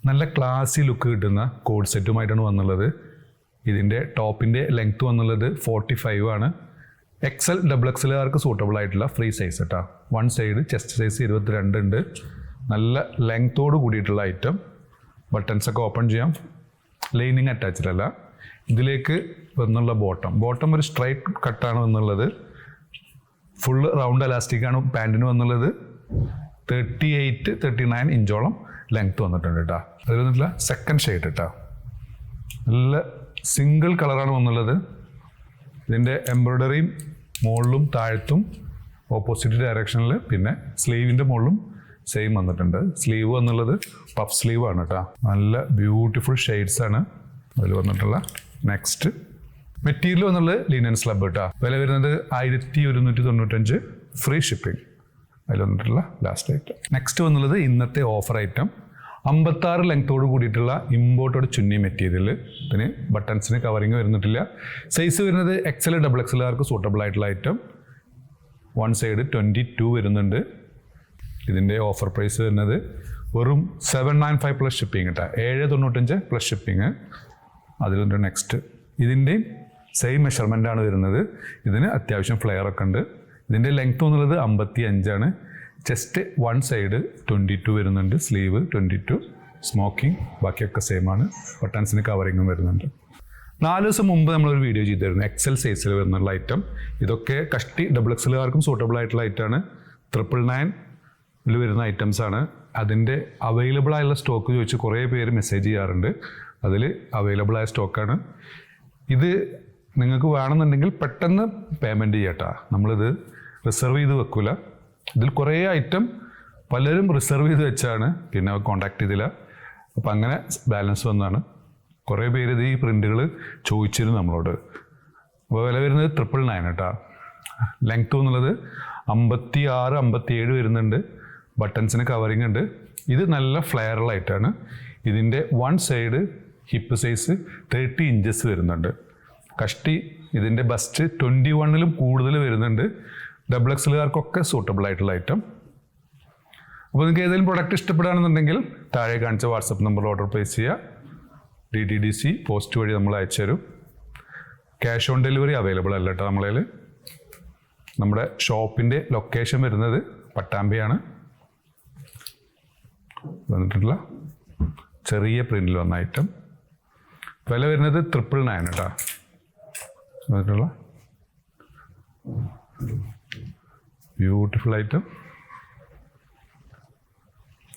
നല്ല ക്ലാസി ലുക്ക് കിട്ടുന്ന കോഡ് സെറ്റുമായിട്ടാണ് വന്നുള്ളത്. ഇതിൻ്റെ ടോപ്പിൻ്റെ ലെങ്ത്ത് വന്നുള്ളത് 45 ആണ്. XL XXLകാർക്ക് സൂട്ടബിൾ ആയിട്ടുള്ള ഫ്രീ സൈസ് കേട്ടോ. വൺ സൈഡ് ചെസ്റ്റ് സൈസ് 22 ഉണ്ട്. നല്ല ലെങ്ത്തോട് കൂടിയിട്ടുള്ള ഐറ്റം. ബട്ടൺസൊക്കെ ഓപ്പൺ ചെയ്യാം. ലൈനിങ് അറ്റാച്ച്ഡ് അല്ല. ഇതിലേക്ക് വന്നുള്ള ബോട്ടം ഒരു സ്ട്രൈറ്റ് കട്ടാണ് വന്നുള്ളത്. ഫുള്ള് റൗണ്ട് എലാസ്റ്റിക്കാണ് പാൻറ്റിന് വന്നുള്ളത്. 38-39 ഇഞ്ചോളം ലെങ്ത്ത് വന്നിട്ടുണ്ട് കേട്ടോ. അതിൽ വന്നിട്ടുള്ള സെക്കൻഡ് ഷെയ്ഡ് കേട്ടോ. നല്ല സിംഗിൾ കളറാണ് വന്നുള്ളത്. ഇതിൻ്റെ എംബ്രോയ്ഡറിയും മുകളിലും താഴത്തും ഓപ്പോസിറ്റ് ഡയറക്ഷനിൽ, പിന്നെ സ്ലീവിൻ്റെ മുകളിലും സെയിം വന്നിട്ടുണ്ട്. സ്ലീവ് വന്നുള്ളത് പഫ് സ്ലീവ് ആണ് കേട്ടോ. നല്ല ബ്യൂട്ടിഫുൾ ഷെയ്ഡ്സ് ആണ് അതിൽ വന്നിട്ടുള്ള. നെക്സ്റ്റ് മെറ്റീരിയൽ വന്നുള്ളത് ലിനൻ സ്ലബ് കേട്ടോ. വില വരുന്നത് 1195, ഫ്രീ ഷിപ്പിംഗ്. അതിൽ വന്നിട്ടുള്ള ലാസ്റ്റ് ഐറ്റം. നെക്സ്റ്റ് വന്നുള്ളത് ഇന്നത്തെ ഓഫർ ഐറ്റം. 56 ലെങ്ത്തോട് കൂടിയിട്ടുള്ള ഇമ്പോർട്ടഡ് ചുന്നി മെറ്റീരിയൽ. ഇതിന് ബട്ടൺസിന് കവറിങ് വരുന്നിട്ടില്ല. സൈസ് വരുന്നത് XL XXLകാർക്ക് സൂട്ടബിൾ ആയിട്ടുള്ള ഐറ്റം. വൺ സൈഡ് 22 വരുന്നുണ്ട്. ഇതിൻ്റെ ഓഫർ പ്രൈസ് വരുന്നത് വെറും 795 പ്ലസ് ഷിപ്പിംഗ് കേട്ടോ. 795 പ്ലസ് ഷിപ്പിംഗ്. അതിൽ വന്നിട്ട് നെക്സ്റ്റ് ഇതിൻ്റെയും സെയിം മെഷർമെൻ്റ് ആണ് വരുന്നത്. ഇതിന് അത്യാവശ്യം ഫ്ലെയർ ഒക്കെ ഉണ്ട്. ഇതിൻ്റെ ലെങ്ത്ത് എന്നുള്ളത് 55 ആണ്. ചെസ്റ്റ് വൺ സൈഡ് 22 വരുന്നുണ്ട്. സ്ലീവ് 22. സ്മോക്കിംഗ് ബാക്കിയൊക്കെ സെയിം ആണ്. ബട്ടൺസിന് കവറിങ്ങും വരുന്നുണ്ട്. 4 ദിവസം മുമ്പ് നമ്മളൊരു വീഡിയോ ചെയ്തിരുന്നു XL സൈസിൽ വരുന്നുള്ള ഐറ്റം. ഇതൊക്കെ കഷ്ടി XXLകാർക്കും സൂട്ടബിൾ ആയിട്ടുള്ള ഐറ്റമാണ്. 999 വരുന്ന ഐറ്റംസ് ആണ്. അതിൻ്റെ അവൈലബിൾ ആയുള്ള സ്റ്റോക്ക് ചോദിച്ച് കുറേ പേര് മെസ്സേജ് ചെയ്യാറുണ്ട്. അതിൽ അവൈലബിൾ ആയ സ്റ്റോക്കാണ് ഇത്. നിങ്ങൾക്ക് വേണമെന്നുണ്ടെങ്കിൽ പെട്ടെന്ന് പേയ്മെൻറ്റ് ചെയ്യട്ടാ. നമ്മളിത് റിസർവ് ചെയ്ത് വെക്കില്ല. ഇതിൽ കുറേ ഐറ്റം പലരും റിസർവ് ചെയ്ത് വെച്ചാണ് പിന്നെ കോൺടാക്ട് ചെയ്തില്ല. അപ്പം അങ്ങനെ ബാലൻസ് വന്നതാണ്. കുറേ പേര് ഇത് ഈ പ്രിൻ്റുകൾ ചോദിച്ചിരുന്നു നമ്മളോട്. അപ്പോൾ വില വരുന്നത് 999 കേട്ടോ. ലെങ്ത്ത് എന്നുള്ളത് 56-57 വരുന്നുണ്ട്. ബട്ടൺസിന് കവറിങ് ഉണ്ട്. ഇത് നല്ല ഫ്ലെയറലായിട്ടാണ്. ഇതിൻ്റെ one side hip size 30 inches വരുന്നുണ്ട്. കഷ്ടി ഇതിൻ്റെ ബസ്റ്റ് 21-ലും കൂടുതൽ വരുന്നുണ്ട്. XXLകാർക്കൊക്കെ സൂട്ടബിൾ ആയിട്ടുള്ള ഐറ്റം. അപ്പോൾ നിങ്ങൾക്ക് ഏതെങ്കിലും പ്രൊഡക്റ്റ് ഇഷ്ടപ്പെടുകയാണെന്നുണ്ടെങ്കിൽ താഴെ കാണിച്ച വാട്സപ്പ് നമ്പറിൽ ഓർഡർ പ്ലേസ് ചെയ്യുക. DTDC പോസ്റ്റ് വഴി നമ്മൾ അയച്ചു തരും. ക്യാഷ് ഓൺ ഡെലിവറി അവൈലബിൾ അല്ല കേട്ടോ നമ്മളതിൽ. നമ്മുടെ ഷോപ്പിൻ്റെ ലൊക്കേഷൻ വരുന്നത് പട്ടാമ്പിയാണ്. വന്നിട്ടുള്ള ചെറിയ പ്രിന്റിൽ വന്ന ഐറ്റം. വില വരുന്നത് 999 കേട്ടോ. വന്നിട്ടുള്ള ബ്യൂട്ടിഫുൾ ഐറ്റം.